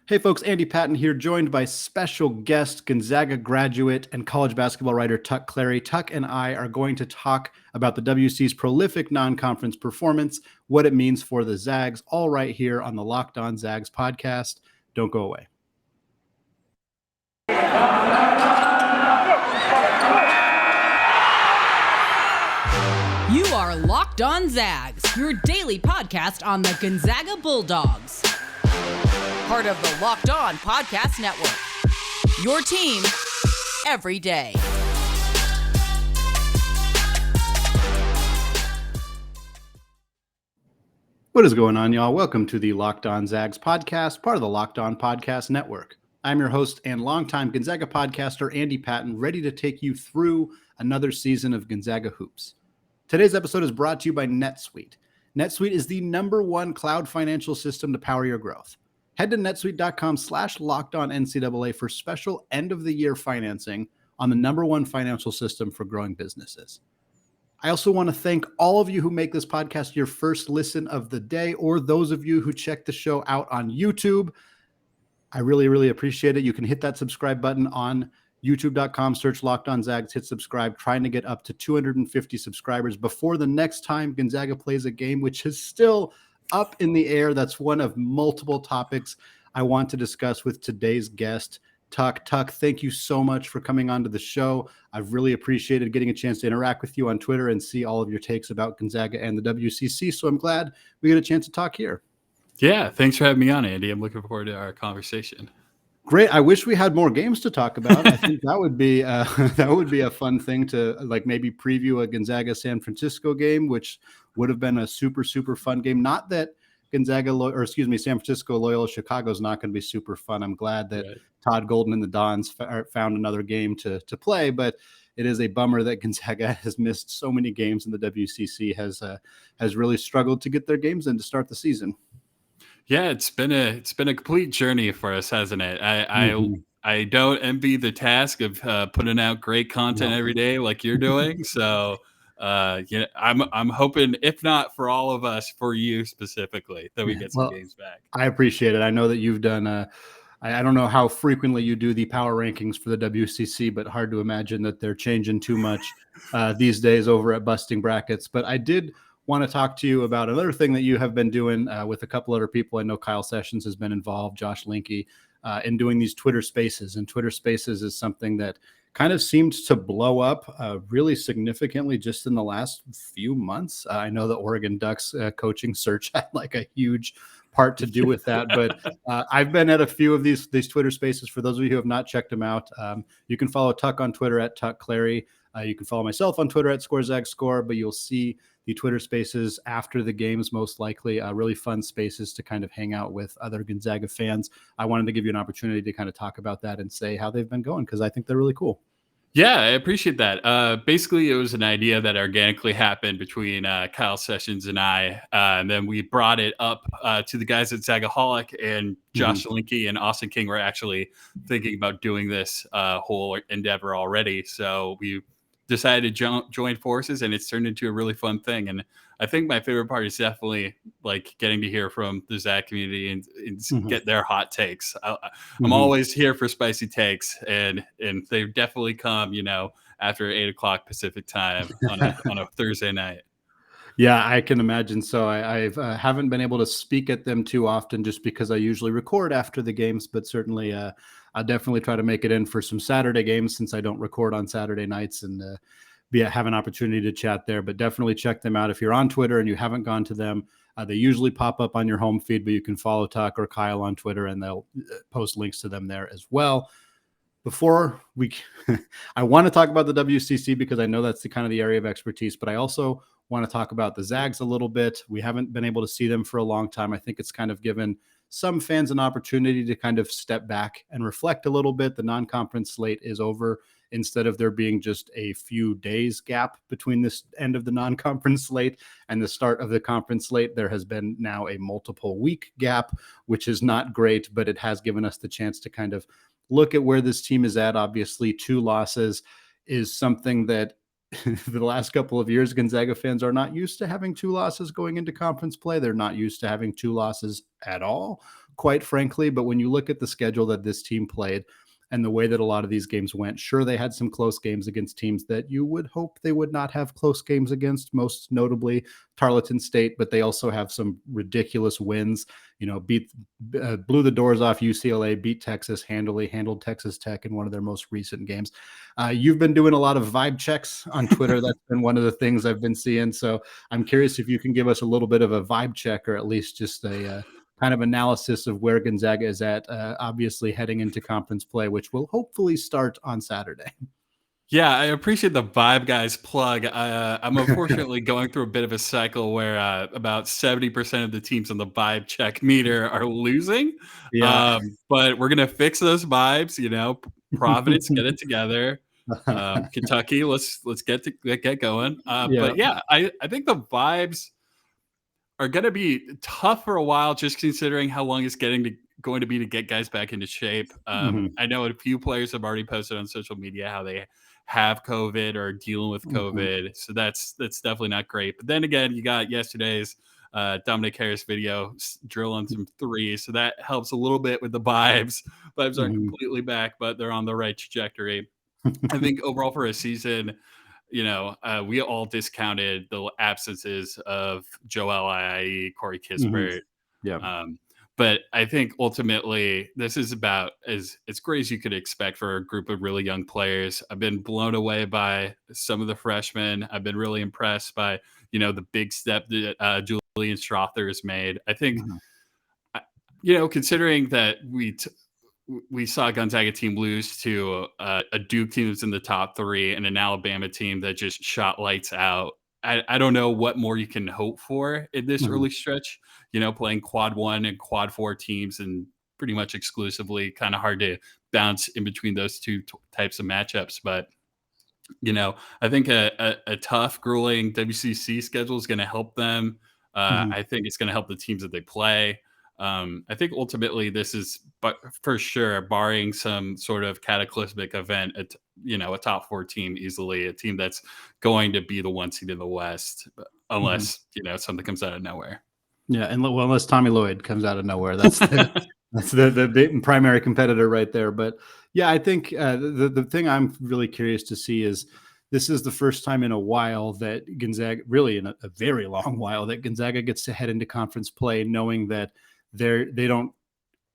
Hey folks, Andy Patton here, joined by special guest Gonzaga graduate and college basketball writer Tuck Clarry. Tuck and I are going to talk about the WC's prolific non-conference performance, what it means for the Zags, all right here on the Locked On Zags podcast. Don't go away. You are Locked On Zags, your daily podcast on the Gonzaga Bulldogs. Part of the Locked On Podcast Network. Your team every day. What is going on, y'all? Welcome to the Locked On Zags podcast, part of the Locked On Podcast Network. I'm your host and longtime Gonzaga podcaster, Andy Patton, ready to take you through another season of Gonzaga hoops. Today's episode is brought to you by NetSuite. NetSuite is the #1 cloud financial system to power your growth. Head to netsuite.com/lockedonncaa for special end-of-the-year financing on the #1 financial system for growing businesses. I also want to thank all of you who make this podcast your first listen of the day, or those of you who check the show out on YouTube. I really, really appreciate it. You can hit that subscribe button on youtube.com, search Locked On Zags, hit subscribe, trying to get up to 250 subscribers before the next time Gonzaga plays a game, which is still up in the air. That's one of multiple topics I want to discuss with today's guest, Tuck. Tuck, thank you so much for coming onto the show. I've really appreciated getting a chance to interact with you on Twitter and see all of your takes about Gonzaga and the WCC. So I'm glad we get a chance to talk here. Yeah, thanks for having me on, Andy. I'm looking forward to our conversation. Great. I wish we had more games to talk about. I think that would be a fun thing to maybe preview a Gonzaga San Francisco game, which would have been a super, super fun game. Not that San Francisco Loyola Chicago is not going to be super fun. I'm glad that Todd Golden and the Dons found another game to play, but it is a bummer that Gonzaga has missed so many games, and the WCC has really struggled to get their games in to start the season. Yeah, it's been a complete journey for us, hasn't it? I don't envy the task of putting out great content every day like you're doing. So I'm hoping, if not for all of us, for you specifically, that we get some games back. I appreciate it. I know that you've done I don't know how frequently you do the power rankings for the WCC, but hard to imagine that they're changing too much these days over at Busting Brackets. But I did want to talk to you about another thing that you have been doing with a couple other people. I know Kyle Sessions has been involved, Josh Linke, in doing these Twitter Spaces. And Twitter Spaces is something that kind of seemed to blow up really significantly just in the last few months. I know the Oregon Ducks coaching search had like a huge part to do with that, but I've been at a few of these Twitter Spaces. For those of you who have not checked them out, you can follow Tuck on Twitter at Tuck Clarry. You can follow myself on Twitter at ScoreZagsScore, but you'll see the Twitter Spaces after the games, most likely. Really fun spaces to kind of hang out with other Gonzaga fans. I wanted to give you an opportunity to kind of talk about that and say how they've been going, because I think they're really cool. Yeah, I appreciate that. Basically, it was an idea that organically happened between Kyle Sessions and I. And then we brought it up to the guys at Zagaholic, and Josh Linke and Austin King were actually thinking about doing this whole endeavor already. So we decided to join forces, and it's turned into a really fun thing. And I think my favorite part is definitely like getting to hear from the Zag community and get their hot takes. I'm always here for spicy takes, and they've definitely come, after 8:00 Pacific time on a Thursday night. Yeah, I can imagine. So I haven't been able to speak at them too often, just because I usually record after the games, but certainly I'll definitely try to make it in for some Saturday games, since I don't record on Saturday nights, and have an opportunity to chat there. But definitely check them out if you're on Twitter and you haven't gone to them. They usually pop up on your home feed, but you can follow Tuck or Kyle on Twitter, and they'll post links to them there as well. Before I want to talk about the WCC, because I know that's the kind of the area of expertise, but I also want to talk about the Zags a little bit. We haven't been able to see them for a long time. I think it's kind of given some fans an opportunity to kind of step back and reflect a little bit. The non-conference slate is over. Instead of there being just a few days gap between this end of the non-conference slate and the start of the conference slate, there has been now a multiple week gap, which is not great, but it has given us the chance to kind of look at where this team is at. Obviously, 2 losses is something that the last couple of years, Gonzaga fans are not used to having 2 losses going into conference play. They're not used to having 2 losses at all quite frankly. But when you look at the schedule that this team played and the way that a lot of these games went, sure, they had some close games against teams that you would hope they would not have close games against, most notably Tarleton State, but they also have some ridiculous wins. Blew the doors off UCLA, beat Texas handily, handled Texas Tech in one of their most recent games. You've been doing a lot of vibe checks on Twitter. That's been one of the things I've been seeing. So I'm curious if you can give us a little bit of a vibe check, or at least just a kind of analysis of where Gonzaga is at, obviously heading into conference play, which will hopefully start on Saturday. Yeah, I appreciate the Vibe Guys plug. I'm unfortunately going through a bit of a cycle where about 70% of the teams on the Vibe Check meter are losing. Yeah. But we're going to fix those vibes, Providence, get it together. Kentucky, let's get going. But yeah, I think the vibes are going to be tough for a while, just considering how long it's going to be to get guys back into shape. I know a few players have already posted on social media how they have COVID or dealing with COVID. So that's definitely not great. But then again, you got yesterday's Dominic Harris video drilling some threes. So that helps a little bit with the vibes. Vibes aren't completely back, but they're on the right trajectory. I think overall for a season, we all discounted the absences of Joel Ayayi, Corey Kispert. But I think ultimately this is about as great as you could expect for a group of really young players. I've been blown away by some of the freshmen. I've been really impressed by, the big step that Julian Strother has made. I think, considering that we saw a Gonzaga team lose to a Duke team that's in the top 3 and an Alabama team that just shot lights out. I don't know what more you can hope for in this early stretch, playing quad 1 and quad 4 teams and pretty much exclusively, kind of hard to bounce in between those two types of matchups. But, I think a tough, grueling WCC schedule is going to help them. I think it's going to help the teams that they play. I think ultimately this is, but for sure, barring some sort of cataclysmic event, a top 4 team easily, a team that's going to be the 1 seed in the West, unless something comes out of nowhere. Yeah, and unless Tommy Lloyd comes out of nowhere, that's the big primary competitor right there. But yeah, I think the thing I'm really curious to see is, this is the first time in a while that Gonzaga, really in a very long while, that Gonzaga gets to head into conference play knowing that they don't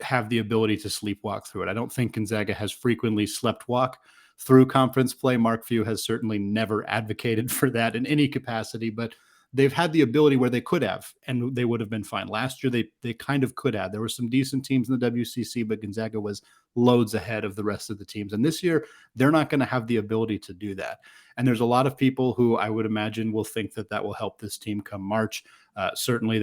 have the ability to sleepwalk through it. I don't think Gonzaga has frequently sleptwalk through conference play. Mark Few has certainly never advocated for that in any capacity, but they've had the ability where they could have, and they would have been fine. Last year, they kind of could have. There were some decent teams in the WCC, but Gonzaga was loads ahead of the rest of the teams. And this year, they're not going to have the ability to do that. And there's a lot of people who I would imagine will think that will help this team come March. Certainly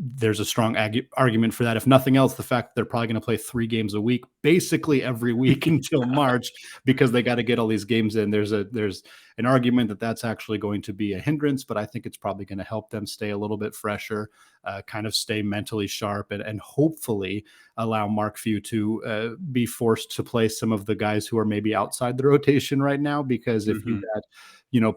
there's a strong argument for that. If nothing else, the fact that they're probably going to play 3 games a week, basically every week until March, because they got to get all these games in. There's an argument that that's actually going to be a hindrance, but I think it's probably going to help them stay a little bit fresher, kind of stay mentally sharp, and hopefully allow Mark Few to be forced to play some of the guys who are maybe outside the rotation right now. Because if you had,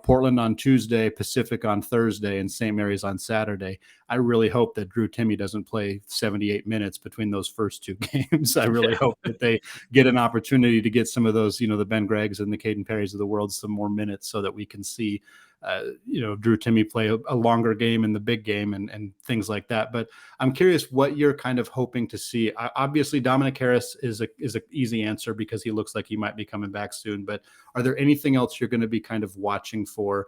Portland on Tuesday, Pacific on Thursday, and St. Mary's on Saturday, I really hope that Drew Timme doesn't play 78 minutes between those first 2 games. I really hope that they get an opportunity to get some of those, the Ben Greggs and the Caden Perrys of the world some more minutes, so that we can see, Drew Timme play a longer game in the big game and things like that. But I'm curious what you're kind of hoping to see. Obviously, Dominic Harris is an easy answer because he looks like he might be coming back soon. But are there anything else you're going to be kind of watching for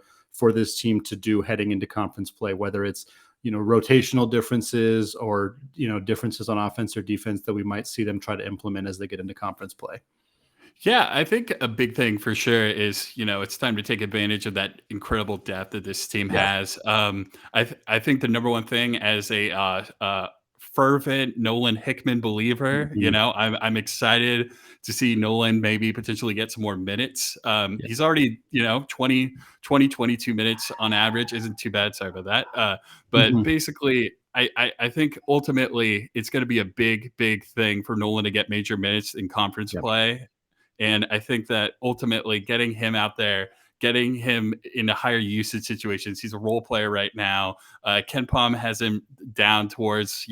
this team to do heading into conference play, whether it's, rotational differences or, differences on offense or defense that we might see them try to implement as they get into conference play? Yeah, I think a big thing for sure is, it's time to take advantage of that incredible depth that this team has. I think the number one thing, as a fervent Nolan Hickman believer, I'm excited to see Nolan maybe potentially get some more minutes. He's already, 22 minutes on average. Isn't too bad. Sorry about that. But basically, I think ultimately it's going to be a big thing for Nolan to get major minutes in conference play. And I think that ultimately getting him out there, getting him into higher usage situations, he's a role player right now. Ken Pom has him down towards,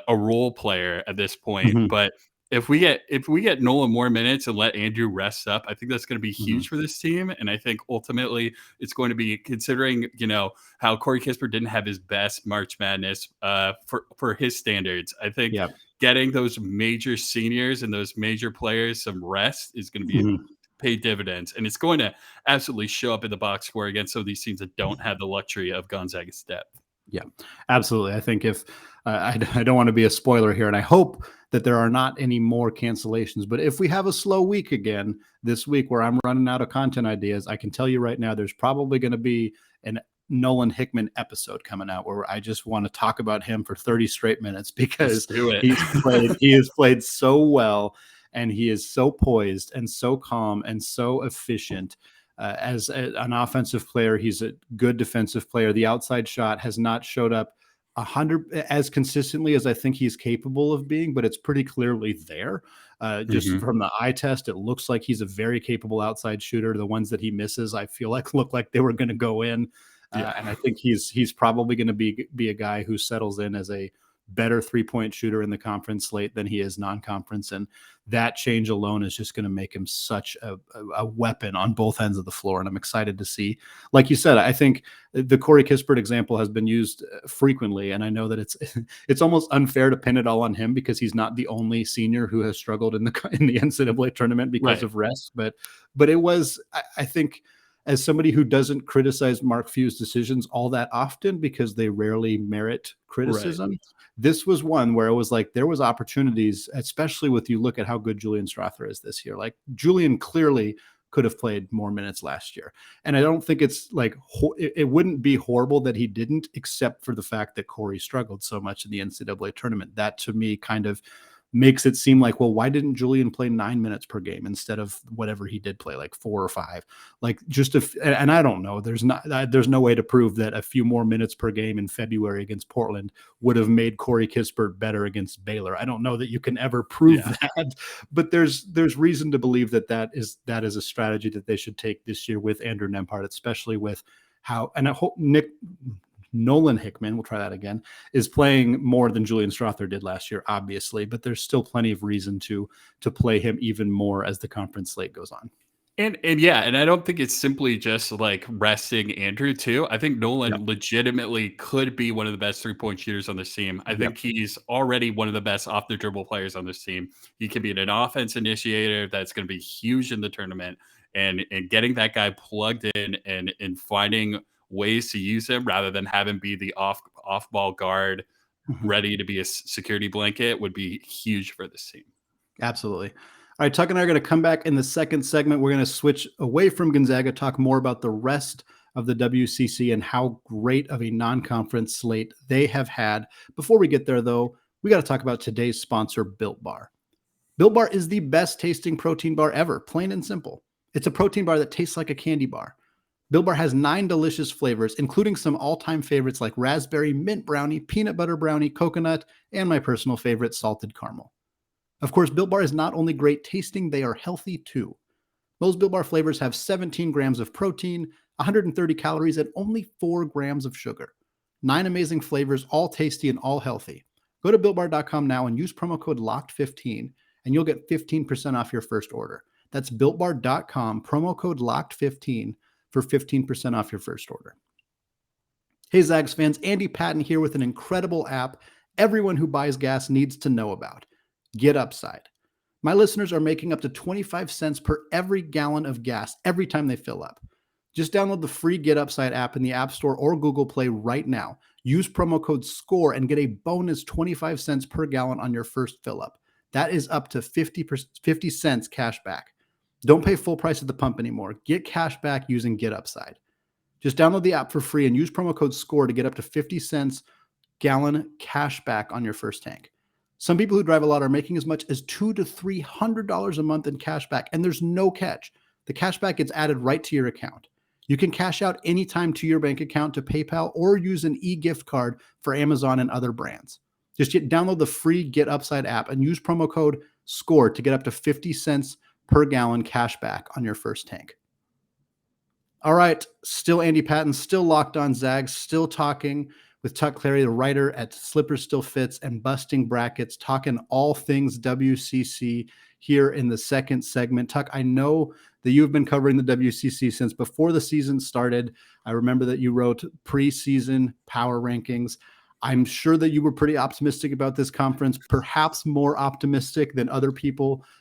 a role player at this point. Mhm. But if we get Nolan more minutes and let Andrew rest up, I think that's going to be Mhm. huge for this team. And I think ultimately it's going to be, considering how Corey Kispert didn't have his best March Madness for his standards. I think Yeah. getting those major seniors and those major players some rest is going to be Mhm. pay dividends, and it's going to absolutely show up in the box score against some of these teams that don't have the luxury of Gonzaga's depth. Yeah, absolutely. I think if I don't want to be a spoiler here, and I hope that there are not any more cancellations, but if we have a slow week again this week where I'm running out of content ideas, I can tell you right now there's probably going to be an Nolan Hickman episode coming out where I just want to talk about him for 30 straight minutes Let's because do it. he has played so well, and he is so poised and so calm and so efficient. An offensive player, he's a good defensive player. The outside shot has not showed up 100 as consistently as I think he's capable of being, but it's pretty clearly there. Just Mhm. from the eye test, it looks like he's a very capable outside shooter. The ones that he misses, I feel like look like they were going to go in, Yeah. and I think he's probably going to be a guy who settles in as a better 3-point shooter in the conference slate than he is non-conference, and that change alone is just going to make him such a weapon on both ends of the floor. And I'm excited to see, like you said, I think the Corey Kispert example has been used frequently, and I know that it's almost unfair to pin it all on him because he's not the only senior who has struggled in the NCAA tournament because Right. of rest, but it was, I think, as somebody who doesn't criticize Mark Few's decisions all that often because they rarely merit criticism, this was one where it was like there was opportunities, especially with you look at how good Julian Strather is this year. Like Julian clearly could have played more minutes last year. And I don't think it's like it wouldn't be horrible that he didn't, except for the fact that Corey struggled so much in the NCAA tournament. That to me kind of makes it seem like, well, why didn't Julian play 9 minutes per game instead of whatever he did play, like 4 or 5? Like and I don't know. There's no way to prove that a few more minutes per game in February against Portland would have made Corey Kispert better against Baylor. I don't know that you can ever prove that, but there's reason to believe that is a strategy that they should take this year with Andrew Nembhard, especially with how, and I hope Nolan Hickman, we'll try that again, is playing more than Julian Strather did last year, obviously, but there's still plenty of reason to play him even more as the conference slate goes on. And yeah, and I don't think it's simply just like resting Andrew too. I think Nolan legitimately could be one of the best 3-point shooters on this team. I think he's already one of the best off the dribble players on this team. He could be an offense initiator that's going to be huge in the tournament, and getting that guy plugged in and finding ways to use him rather than have him be the off ball guard ready to be a security blanket would be huge for this team. Absolutely. All right, Tuck and I are going to come back in the second segment. We're going to switch away from Gonzaga, talk more about the rest of the WCC and how great of a non-conference slate they have had. Before we get there, though, we got to talk about today's sponsor, Built Bar. Built Bar is the best tasting protein bar ever, plain and simple. It's a protein bar that tastes like a candy bar. Built Bar has 9 delicious flavors, including some all-time favorites like raspberry, mint brownie, peanut butter brownie, coconut, and my personal favorite, salted caramel. Of course, Built Bar is not only great tasting, they are healthy too. Most Built Bar flavors have 17 grams of protein, 130 calories, and only 4 grams of sugar. 9 amazing flavors, all tasty and all healthy. Go to BuiltBar.com now and use promo code LOCKED15, and you'll get 15% off your first order. That's BuiltBar.com, promo code LOCKED15 for 15% off your first order. Hey, Zags fans, Andy Patton here with an incredible app everyone who buys gas needs to know about. Get Upside. My listeners are making up to 25 cents per every gallon of gas every time they fill up. Just download the free Get Upside app in the App Store or Google Play right now. Use promo code SCORE and get a bonus 25 cents per gallon on your first fill up. That is up to 50 cents cash back. Don't pay full price at the pump anymore. Get cash back using Get Upside. Just download the app for free and use promo code SCORE to get up to 50 cents gallon cash back on your first tank. Some people who drive a lot are making as much as $200 to $300 a month in cash back, and there's no catch. The cash back gets added right to your account. You can cash out anytime to your bank account, to PayPal, or use an e-gift card for Amazon and other brands. Just download the free Get Upside app and use promo code SCORE to get up to 50 cents per gallon cash back on your first tank. All right, still Andy Patton, still Locked On Zags, still talking with Tuck Clarry, the writer at Slippers Still Fits and Busting Brackets, talking all things WCC here in the second segment. Tuck, I know that you've been covering the WCC since before the season started. I remember that you wrote preseason power rankings. I'm sure that you were pretty optimistic about this conference, perhaps more optimistic than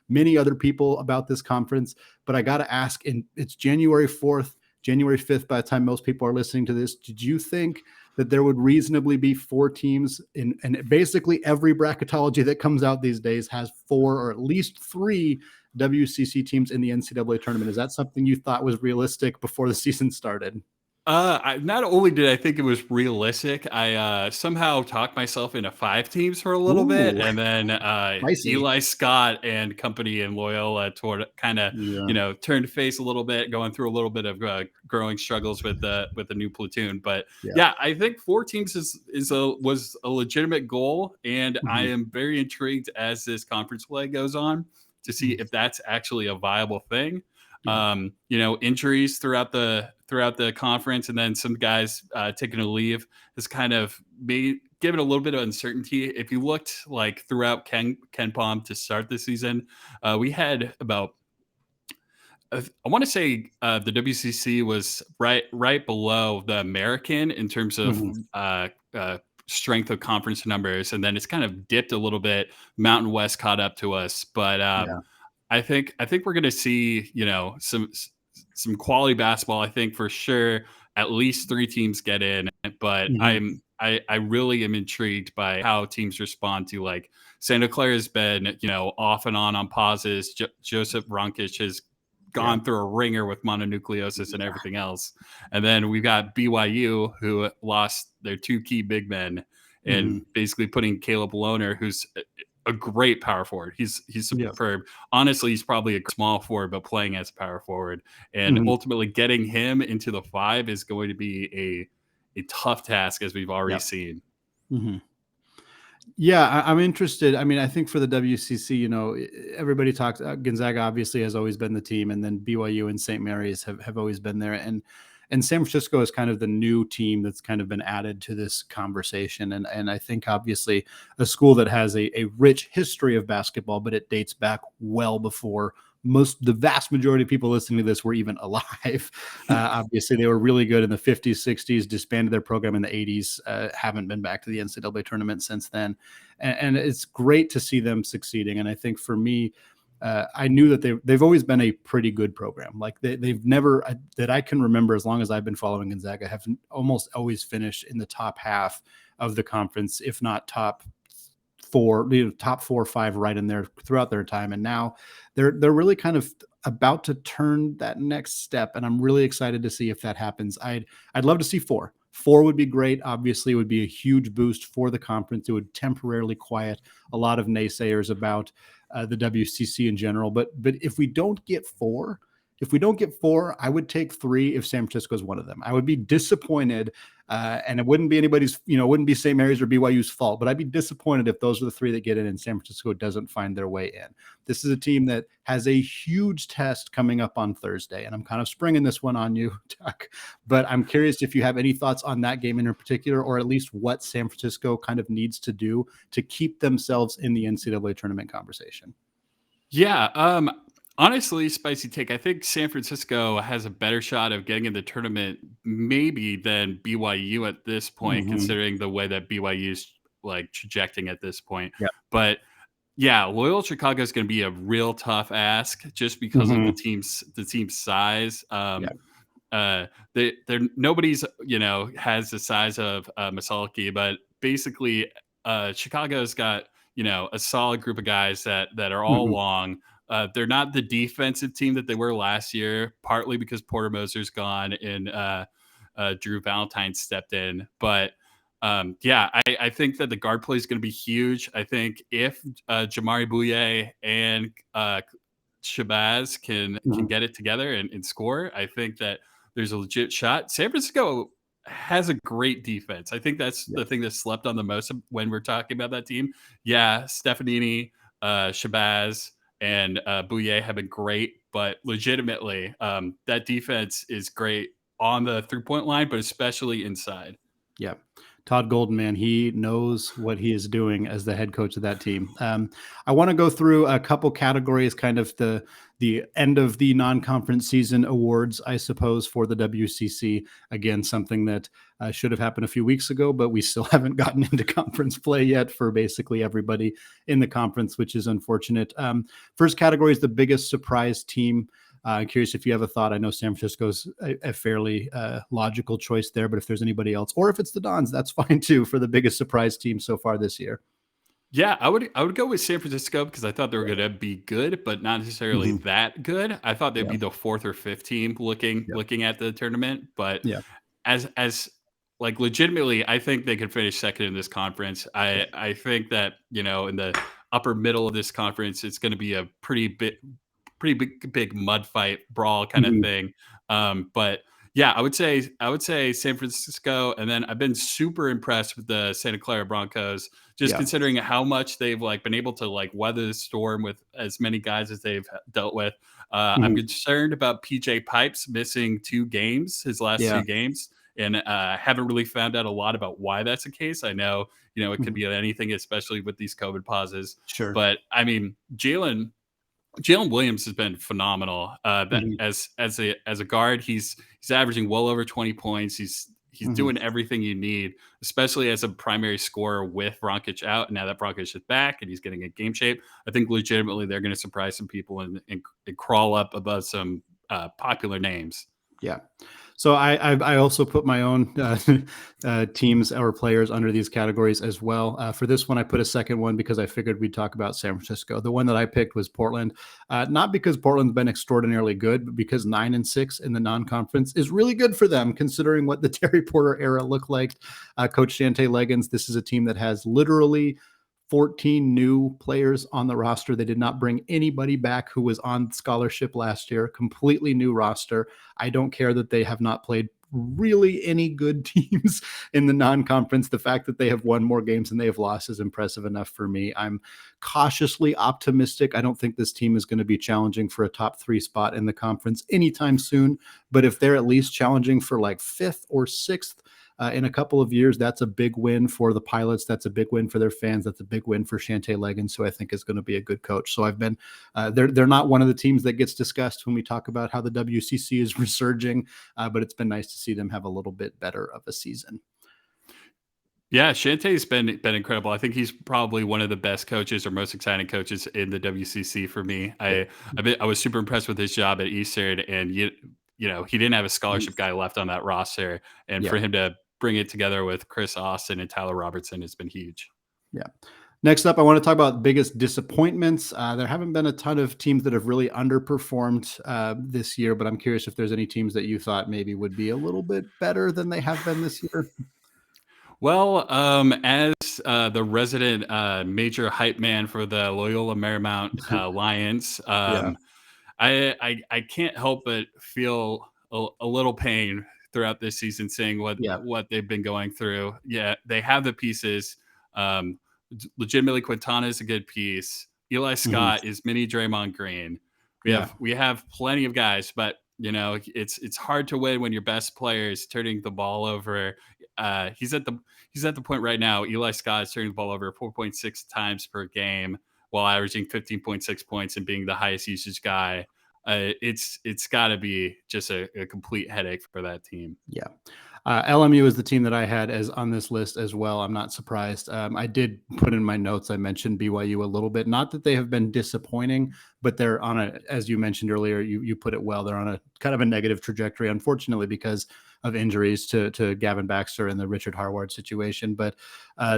many other people about this conference. But I got to ask, it's January 4th, January 5th, by the time most people are listening to this, did you think that there would reasonably be 4 teams and basically every bracketology that comes out these days has 4 or at least 3 WCC teams in the NCAA tournament? Is that something you thought was realistic before the season started? Not only did I think it was realistic, I somehow talked myself into 5 teams for a little bit, and then Eli Scott and company in Loyola kind of turned face a little bit, going through a little bit of growing struggles with the new platoon. But yeah, I think 4 teams was a legitimate goal, and I am very intrigued as this conference play goes on to see if that's actually a viable thing. Injuries throughout the conference, and then some guys taking a leave has kind of given a little bit of uncertainty. If you looked like throughout Ken Palm to start the season, we had about I want to say the WCC was right below the American in terms of strength of conference numbers, and then it's kind of dipped a little bit. Mountain West caught up to us, but I think we're going to see, some quality basketball. I think for sure at least 3 teams get in, but I really am intrigued by how teams respond to, like, Santa Clara has been, off and on pauses. Joseph Ronkic has gone through a ringer with mononucleosis and everything else. And then we've got BYU, who lost their 2 key big men and basically putting Caleb Lohner, who's a great power forward. He's superb. Honestly, he's probably a small forward, but playing as a power forward. And ultimately getting him into the 5 is going to be a tough task, as we've already seen. Yeah, I'm interested. I mean, I think for the WCC, everybody talks. Gonzaga obviously has always been the team, and then BYU and St. Mary's have always been there. And San Francisco is kind of the new team that's kind of been added to this conversation. And I think obviously a school that has a rich history of basketball, but it dates back well before the vast majority of people listening to this were even alive. Obviously, they were really good in the 50s, 60s, disbanded their program in the 80s, haven't been back to the NCAA tournament since then. And it's great to see them succeeding. And I think for me, I knew that they've always been a pretty good program. Like they've never, that I can remember as long as I've been following Gonzaga, have almost always finished in the top half of the conference, if not top 4 or 5 right in there throughout their time. And now they're really kind of about to turn that next step. And I'm really excited to see if that happens. I'd love to see 4. 4 would be great. Obviously, it would be a huge boost for the conference. It would temporarily quiet a lot of naysayers about the WCC in general. But if we don't get 4, I would take 3 if San Francisco is one of them. I would be disappointed, and it wouldn't be it wouldn't be St. Mary's or BYU's fault, but I'd be disappointed if those are the 3 that get in and San Francisco doesn't find their way in. This is a team that has a huge test coming up on Thursday, and I'm kind of springing this one on you, Tuck, but I'm curious if you have any thoughts on that game in particular, or at least what San Francisco kind of needs to do to keep themselves in the NCAA tournament conversation. Yeah, honestly, spicy take. I think San Francisco has a better shot of getting in the tournament maybe than BYU at this point, considering the way that BYU is like trajecting at this point. Yeah. But yeah, Loyola Chicago is going to be a real tough ask just because of the team's size. They're nobody's has the size of Masalaki, but basically Chicago's got a solid group of guys that are all long. They're not the defensive team that they were last year, partly because Porter Moser's gone and Drew Valentine stepped in. But I think that the guard play is going to be huge. I think if Jamari Bouye and Shabazz can get it together and score, I think that there's a legit shot. San Francisco has a great defense. I think that's the thing that's slept on the most when we're talking about that team. Yeah, Stefanini, Shabazz, and Bouye have been great, but legitimately, that defense is great on the 3-point line, but especially inside. Yeah. Todd Golden, man, he knows what he is doing as the head coach of that team. I want to go through a couple categories, kind of the end of the non-conference season awards, I suppose, for the WCC. Again, something that should have happened a few weeks ago, but we still haven't gotten into conference play yet for basically everybody in the conference, which is unfortunate. First category is the biggest surprise team. I'm curious if you have a thought. I know San Francisco's a fairly logical choice there, but if there's anybody else, or if it's the Dons, that's fine too for the biggest surprise team so far this year. Yeah, I would go with San Francisco because I thought they were going to be good, but not necessarily Mhm. that good. I thought they'd Yeah. be the fourth or fifth team looking at the tournament, but Yeah. as like legitimately, I think they could finish second in this conference. I think that in the upper middle of this conference, it's going to be a pretty big mud fight brawl kind of Mhm. thing. But yeah, I would say San Francisco, and then I've been super impressed with the Santa Clara Broncos, just Yeah. considering how much they've been able to weather the storm with as many guys as they've dealt with. I'm Mhm. concerned about PJ Pipes missing his last Yeah. two games, and haven't really found out a lot about why that's the case. I know it could Mhm. be anything, especially with these COVID pauses. Sure. But I mean, Jalen Williams has been phenomenal. That Mhm. as a guard, he's averaging well over 20 points. He's Mhm. doing everything you need, especially as a primary scorer with Bronkic out. Now that Bronkic is back and he's getting in game shape, I think legitimately they're going to surprise some people and crawl up above some popular names. Yeah. So I also put my own teams or players under these categories as well. For this one, I put a second one because I figured we'd talk about San Francisco. The one that I picked was Portland, not because Portland's been extraordinarily good, but because 9-6 in the non-conference is really good for them, considering what the Terry Porter era looked like. Coach Shante Leggins, this is a team that has literally 14 new players on the roster. They did not bring anybody back who was on scholarship last year. Completely new roster. I don't care that they have not played really any good teams in the non-conference. The fact that they have won more games than they have lost is impressive enough for me. I'm cautiously optimistic. I don't think this team is going to be challenging for a top 3 spot in the conference anytime soon, but if they're at least challenging for like 5th or 6th in a couple of years, that's a big win for the Pilots. That's a big win for their fans. That's a big win for Shante Leggins, who I think is going to be a good coach. So I've been, they're not one of the teams that gets discussed when we talk about how the WCC is resurging, but it's been nice to see them have a little bit better of a season. Yeah, Shantae's been incredible. I think he's probably one of the best coaches or most exciting coaches in the WCC for me. I was super impressed with his job at Eastern, and he didn't have a scholarship guy left on that roster, and Yeah. for him to bring it together with Chris Austin and Tyler Robertson has been huge. Yeah. Next up, I want to talk about biggest disappointments. There haven't been a ton of teams that have really underperformed this year, but I'm curious if there's any teams that you thought maybe would be a little bit better than they have been this year. Well, as the resident major hype man for the Loyola Marymount Lions, Yeah. I can't help but feel a little pain throughout this season, seeing Yeah. what they've been going through. Yeah, they have the pieces. Legitimately, Quintana is a good piece. Eli Mhm. Scott is mini Draymond Green. We Yeah. have plenty of guys, but it's hard to win when your best player is turning the ball over. He's at the point right now. Eli Scott is turning the ball over 4.6 times per game while averaging 15.6 points and being the highest usage guy. It's got to be just a complete headache for that team. Yeah. LMU is the team that I had as on this list as well. I'm not surprised. I did put in my notes, I mentioned BYU a little bit. Not that they have been disappointing, but they're on a, as you mentioned earlier, you put it well, they're on a kind of a negative trajectory, unfortunately, because of injuries to Gavin Baxter and the Richard Harward situation. But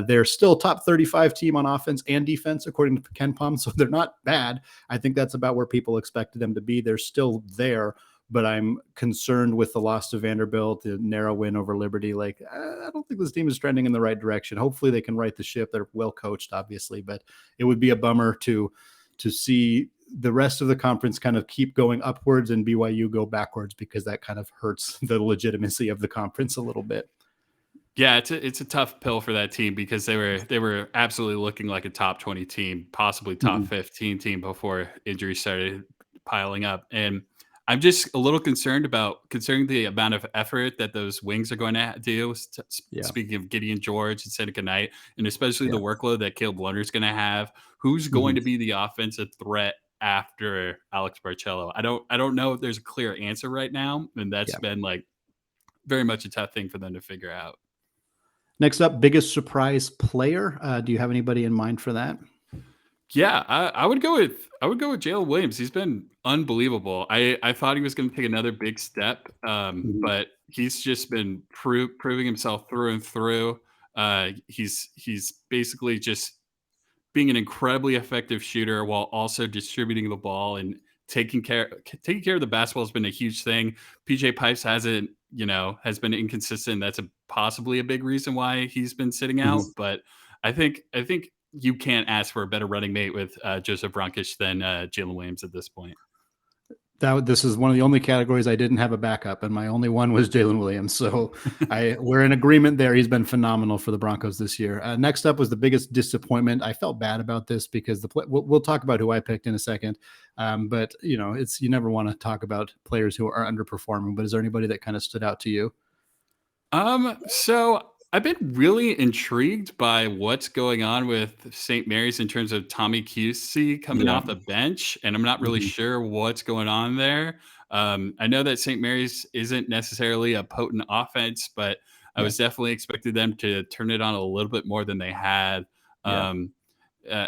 they're still top 35 team on offense and defense, according to Ken Palm. So they're not bad. I think that's about where people expected them to be. They're still there, but I'm concerned with the loss to Vanderbilt, the narrow win over Liberty. Like, I don't think this team is trending in the right direction. Hopefully they can right the ship. They're well coached, obviously, but it would be a bummer to see the rest of the conference kind of keep going upwards and BYU go backwards, because that kind of hurts the legitimacy of the conference a little bit. Yeah, it's a tough pill for that team because they were absolutely looking like a top 20 team, possibly top Mhm. 15 team before injuries started piling up. And I'm just a little concerned about considering the amount of effort that those wings are going to do. Yeah. Speaking of Gideon George and Seneca Knight, and especially Yeah. the workload that Caleb Lohner is going to have, who's Mhm. going to be the offensive threat after Alex Barcello? I don't know if there's a clear answer right now, and that's Yeah. been like very much a tough thing for them to figure out. Next up, biggest surprise player. Do you have anybody in mind for that? Yeah, I would go with Jalen Williams. He's been unbelievable. I thought he was going to take another big step, Mhm. but he's just been proving himself through and through. He's basically just being an incredibly effective shooter while also distributing the ball and taking care of the basketball has been a huge thing. PJ Pipes hasn't, has been inconsistent. That's possibly a big reason why he's been sitting Mhm. out. But I think you can't ask for a better running mate with Joseph Bronkish than Jalen Williams at this point. This is one of the only categories I didn't have a backup, and my only one was Jalen Williams. So we're in agreement there. He's been phenomenal for the Broncos this year. Next up was the biggest disappointment. I felt bad about this because we'll talk about who I picked in a second. But you never want to talk about players who are underperforming. But is there anybody that kind of stood out to you? So I've been really intrigued by what's going on with St. Mary's in terms of Tommy QC coming Yeah. off the bench, and I'm not really Mhm. sure what's going on there. I know that St. Mary's isn't necessarily a potent offense, but I Yeah. was definitely expecting them to turn it on a little bit more than they had. Yeah. Um,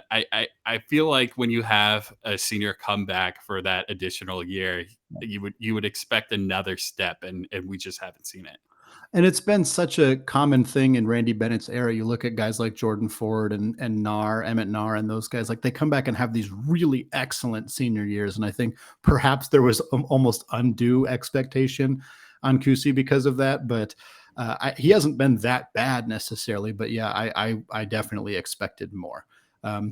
I feel like when you have a senior comeback for that additional year, you would expect another step, and we just haven't seen it. And it's been such a common thing in Randy Bennett's era. You look at guys like Jordan Ford and Emmett Nar, and those guys, like they come back and have these really excellent senior years. And I think perhaps there was almost undue expectation on Kusi because of that. But he hasn't been that bad necessarily. But yeah, I definitely expected more.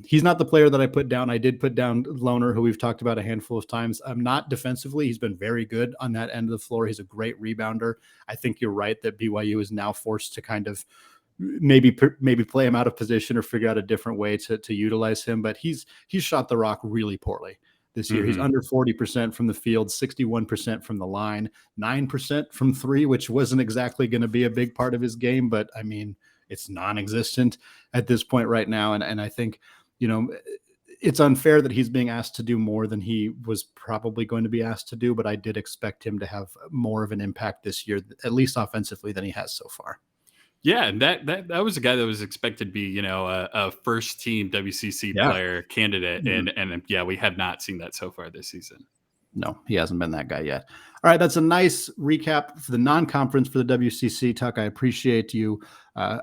He's not the player that I put down. I did put down Lohner, who we've talked about a handful of times. Not defensively. He's been very good on that end of the floor. He's a great rebounder. I think you're right that BYU is now forced to kind of maybe play him out of position or figure out a different way to utilize him. But he's shot the rock really poorly this year. He's Mhm. under 40% from the field, 61% from the line, 9% from three, which wasn't exactly going to be a big part of his game. But I mean, it's non-existent at this point right now. And I think, it's unfair that he's being asked to do more than he was probably going to be asked to do, but I did expect him to have more of an impact this year, at least offensively, than he has so far. Yeah, and that was a guy that was expected to be, a first team WCC Yeah. player candidate, Mhm. and yeah, we have not seen that so far this season. No, he hasn't been that guy yet. All right, that's a nice recap for the non-conference for the WCC. Tuck, I appreciate you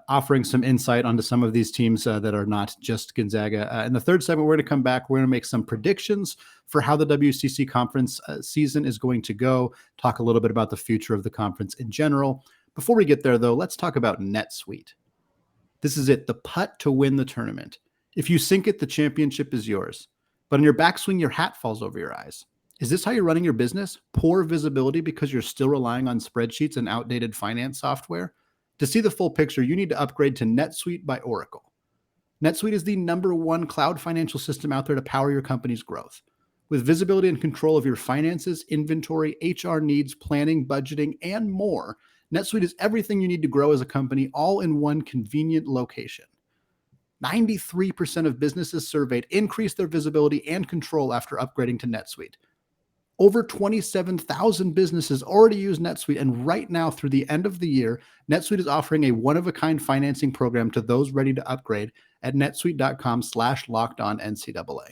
offering some insight onto some of these teams that are not just Gonzaga. In the third segment, we're going to come back. We're going to make some predictions for how the WCC conference season is going to go, talk a little bit about the future of the conference in general. Before we get there, though, let's talk about NetSuite. This is it, the putt to win the tournament. If you sink it, the championship is yours. But on your backswing, your hat falls over your eyes. Is this how you're running your business? Poor visibility because you're still relying on spreadsheets and outdated finance software? To see the full picture, you need to upgrade to NetSuite by Oracle. NetSuite is the #1 cloud financial system out there to power your company's growth. With visibility and control of your finances, inventory, HR needs, planning, budgeting, and more, NetSuite is everything you need to grow as a company, all in one convenient location. 93% of businesses surveyed increased their visibility and control after upgrading to NetSuite. Over 27,000 businesses already use NetSuite, and right now, through the end of the year, NetSuite is offering a one-of-a-kind financing program to those ready to upgrade at netsuite.com/lockedonncaa.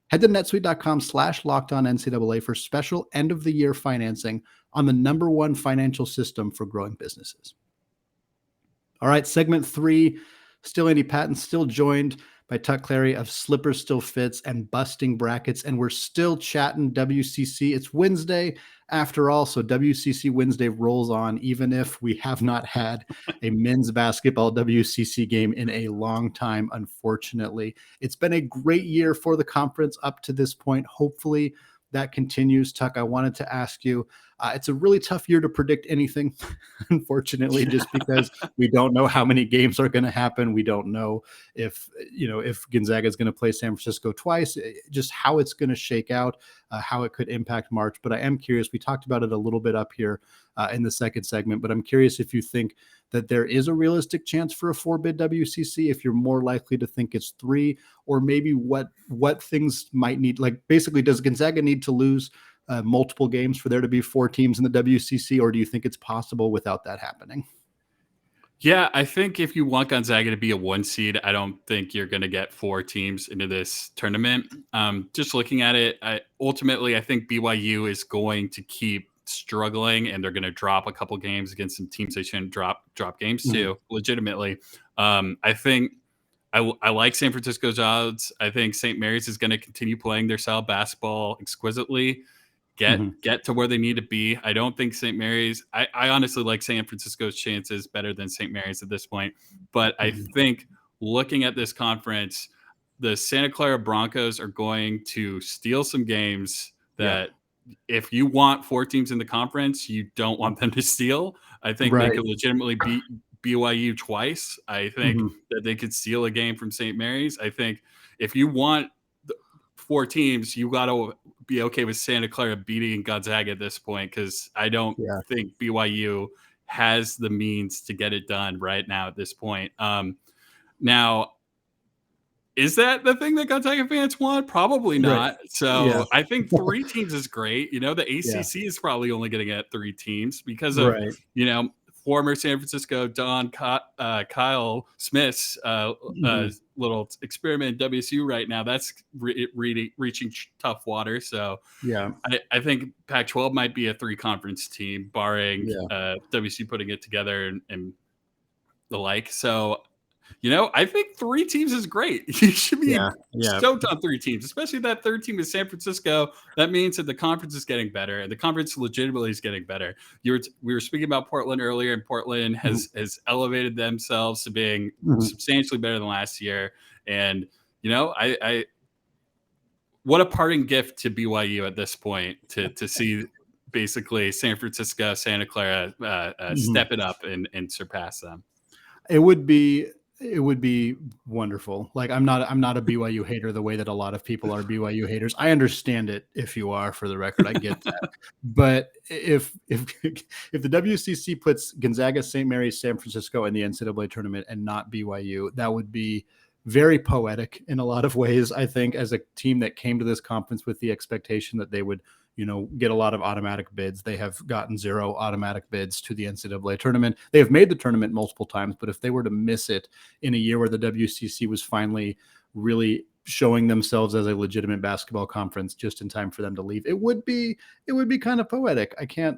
Head to netsuite.com/lockedonncaa for special end-of-the-year financing on the #1 financial system for growing businesses. All right, segment 3, still Andy Patton, still joined by Tuck Clarry of Slippers Still Fits and Busting Brackets, and we're still chatting WCC. It's Wednesday after all, so WCC Wednesday rolls on, even if we have not had a men's basketball WCC game in a long time, unfortunately. It's been a great year for the conference up to this point. Hopefully that continues. Tuck, I wanted to ask you, It's a really tough year to predict anything, unfortunately, just because we don't know how many games are going to happen. We don't know if Gonzaga is going to play San Francisco twice, just how it's going to shake out, how it could impact March. But I am curious. We talked about it a little bit up here in the second segment, but I'm curious if you think that there is a realistic chance for a 4-bid WCC, if you're more likely to think it's 3, or maybe what things might need. Like, basically, does Gonzaga need to lose multiple games for there to be 4 teams in the WCC, or do you think it's possible without that happening? Yeah, I think if you want Gonzaga to be a 1 seed, I don't think you're going to get 4 teams into this tournament. Just looking at it, ultimately, I think BYU is going to keep struggling, and they're going to drop a couple games against some teams they shouldn't drop games to, legitimately. I think I like San Francisco's odds. I think St. Mary's is going to continue playing their style of basketball exquisitely, get to where they need to be. I don't think St. Mary's, I honestly like San Francisco's chances better than St. Mary's at this point. But I think looking at this conference, the Santa Clara Broncos are going to steal some games that if you want 4 teams in the conference, you don't want them to steal. I think they could legitimately beat BYU twice. I think that they could steal a game from St. Mary's. I think if you want 4 teams, you got to be okay with Santa Clara beating Gonzaga at this point, because I don't think BYU has the means to get it done right now at this point. Now, is that the thing that Gonzaga fans want? Probably not. So I think 3 teams is great. The ACC is probably only going to get 3 teams because of, former San Francisco Don Kyle Smith's little experiment in WSU right now. That's reaching tough water. So I think Pac-12 might be a 3-conference team, barring WSU putting it together and the like. So, I think 3 teams is great. You should be stoked on 3 teams, especially that 3rd team is San Francisco. That means that the conference is getting better, and the conference legitimately is getting better. We were speaking about Portland earlier, and Portland has elevated themselves to being substantially better than last year. And, I what a parting gift to BYU at this point to see basically San Francisco, Santa Clara step it up and surpass them. It would be wonderful. Like, I'm not a BYU hater the way that a lot of people are BYU haters. I understand it. If you are, for the record, I get that. But if the WCC puts Gonzaga, St. Mary's, San Francisco in the NCAA tournament and not BYU, that would be very poetic in a lot of ways. I think, as a team that came to this conference with the expectation that they would get a lot of automatic bids. They have gotten 0 automatic bids to the NCAA tournament. They have made the tournament multiple times, but if they were to miss it in a year where the WCC was finally really showing themselves as a legitimate basketball conference just in time for them to leave, it would be kind of poetic. I can't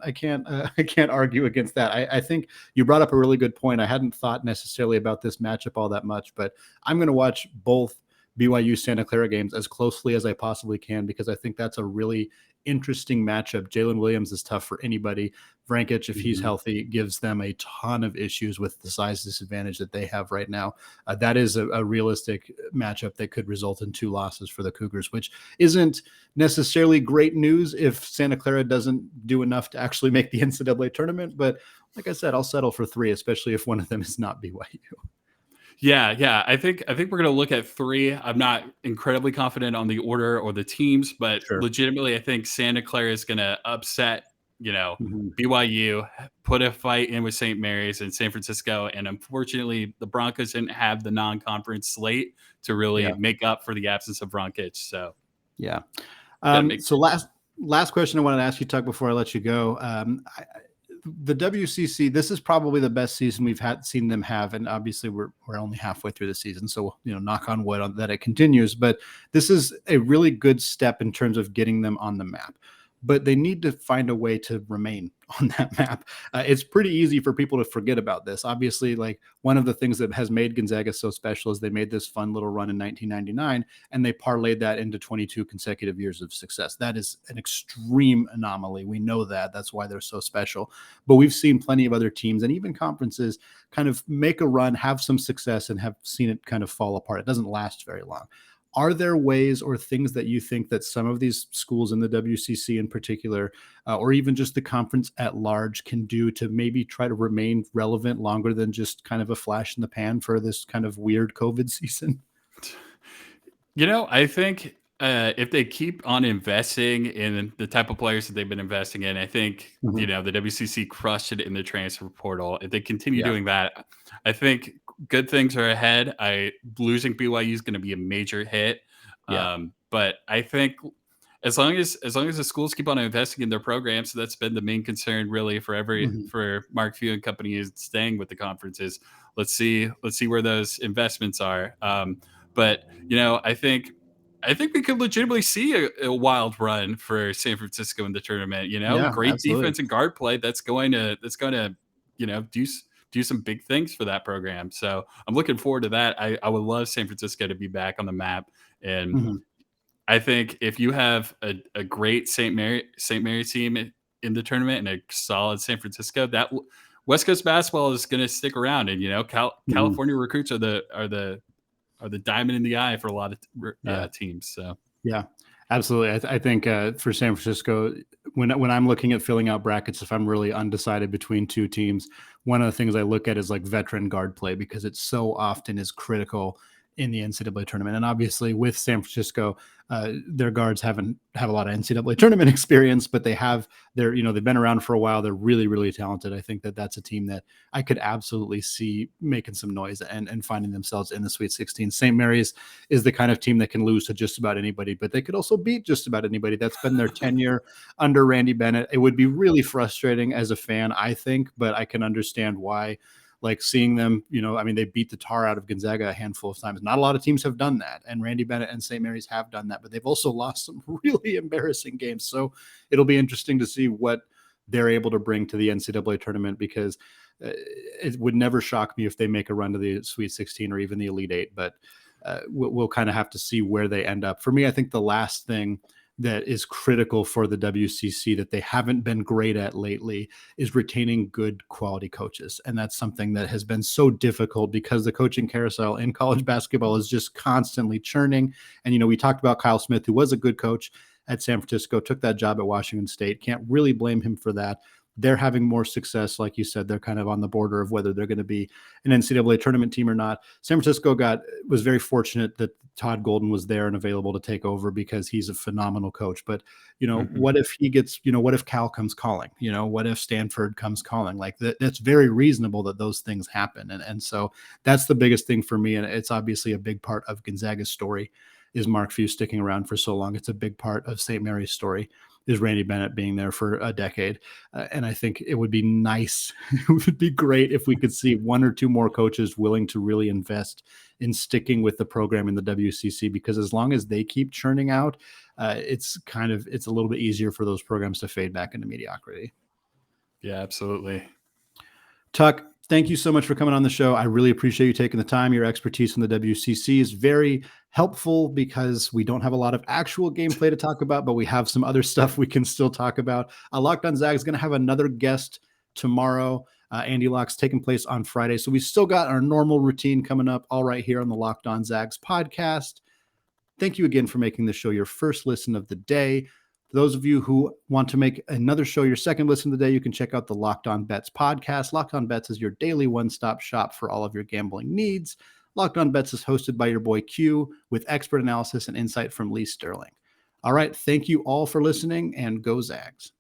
argue against that. I think you brought up a really good point. I hadn't thought necessarily about this matchup all that much, but I'm going to watch both BYU Santa Clara games as closely as I possibly can, because I think that's a really interesting matchup. Jalen Williams is tough for anybody. Vrankic, if he's healthy, gives them a ton of issues with the size disadvantage that they have right now. That is a realistic matchup that could result in 2 losses for the Cougars, which isn't necessarily great news if Santa Clara doesn't do enough to actually make the NCAA tournament. But like I said, I'll settle for 3, especially if one of them is not BYU. Yeah. I think we're going to look at 3. I'm not incredibly confident on the order or the teams, but legitimately, I think Santa Clara is going to upset, BYU, put a fight in with St. Mary's and San Francisco. And unfortunately, the Broncos didn't have the non-conference slate to really make up for the absence of Vrankic. So, so last question I wanted to ask you, Tuck, before I let you go. The WCC, this is probably the best season we've seen them have, and obviously we're only halfway through the season, so knock on wood that it continues. But this is a really good step in terms of getting them on the map. But they need to find a way to remain on that map. It's pretty easy for people to forget about this. Obviously, like, one of the things that has made Gonzaga so special is they made this fun little run in 1999, and they parlayed that into 22 consecutive years of success. That is an extreme anomaly. We know that. That's why they're so special. But we've seen plenty of other teams and even conferences kind of make a run, have some success, and have seen it kind of fall apart. It doesn't last very long. Are there ways or things that you think that some of these schools in the WCC in particular, or even just the conference at large, can do to maybe try to remain relevant longer than just kind of a flash in the pan for this kind of weird COVID season? I think if they keep on investing in the type of players that they've been investing in, I think, Mhm. the WCC crushed it in the transfer portal. If they continue Yeah. doing that, I think good things are ahead. Losing BYU is going to be a major hit. Yeah. But I think as long as the schools keep on investing in their programs, so that's been the main concern really Mhm. for Mark Few and company is staying with the conferences. Let's see where those investments are. But I think we could legitimately see a wild run for San Francisco in the tournament. Yeah, Great absolutely. defense and guard play. That's going to do some big things for that program. So I'm looking forward to that. I would love San Francisco to be back on the map. And Mhm. I think if you have a great St. Mary team in the tournament and a solid San Francisco, West Coast basketball is going to stick around. And Mhm. California recruits are the diamond in the eye for a lot of Yeah. teams. So Yeah, absolutely. I think for San Francisco, when I'm looking at filling out brackets, if I'm really undecided between two teams, one of the things I look at is like veteran guard play because it so often is critical in the NCAA tournament. And obviously, with San Francisco, their guards haven't have a lot of NCAA tournament experience, but they've been around for a while. They're really really talented. I think that that's a team that I could absolutely see making some noise and finding themselves in the Sweet 16. St. Mary's is the kind of team that can lose to just about anybody, but they could also beat just about anybody. That's been their tenure under Randy Bennett. It would be really frustrating as a fan, I think, but I can understand why. Like seeing them, I mean, they beat the tar out of Gonzaga a handful of times. Not a lot of teams have done that, and Randy Bennett and St. Mary's have done that, but they've also lost some really embarrassing games. So it'll be interesting to see what they're able to bring to the NCAA tournament because it would never shock me if they make a run to the Sweet 16 or even the Elite Eight, but we'll kind of have to see where they end up. For me, I think the last thing that is critical for the WCC that they haven't been great at lately is retaining good quality coaches. And that's something that has been so difficult because the coaching carousel in college basketball is just constantly churning. And, we talked about Kyle Smith, who was a good coach at San Francisco, took that job at Washington State. Can't really blame him for that. They're having more success. Like you said, they're kind of on the border of whether they're going to be an NCAA tournament team or not. San Francisco was very fortunate that Todd Golden was there and available to take over because he's a phenomenal coach. But mhm. what if he gets, what if Cal comes calling? What if Stanford comes calling? Like that's very reasonable that those things happen. And so that's the biggest thing for me. And it's obviously a big part of Gonzaga's story is Mark Few sticking around for so long. It's a big part of St. Mary's story is Randy Bennett being there for a decade. And I think it would be nice. It would be great if we could see one or two more coaches willing to really invest in sticking with the program in the WCC, because as long as they keep churning out, it's a little bit easier for those programs to fade back into mediocrity. Yeah, absolutely. Tuck, thank you so much for coming on the show. I really appreciate you taking the time. Your expertise in the WCC is very helpful because we don't have a lot of actual gameplay to talk about, but we have some other stuff we can still talk about. Locked on Zags is going to have another guest tomorrow. Andy Lock's taking place on Friday. So we still got our normal routine coming up all right here on the Locked on Zags podcast. Thank you again for making this show your first listen of the day. For those of you who want to make another show your second listen of the day, you can check out the Locked On Bets podcast. Locked On Bets is your daily one-stop shop for all of your gambling needs. Locked On Bets is hosted by your boy Q with expert analysis and insight from Lee Sterling. All right, thank you all for listening, and go Zags.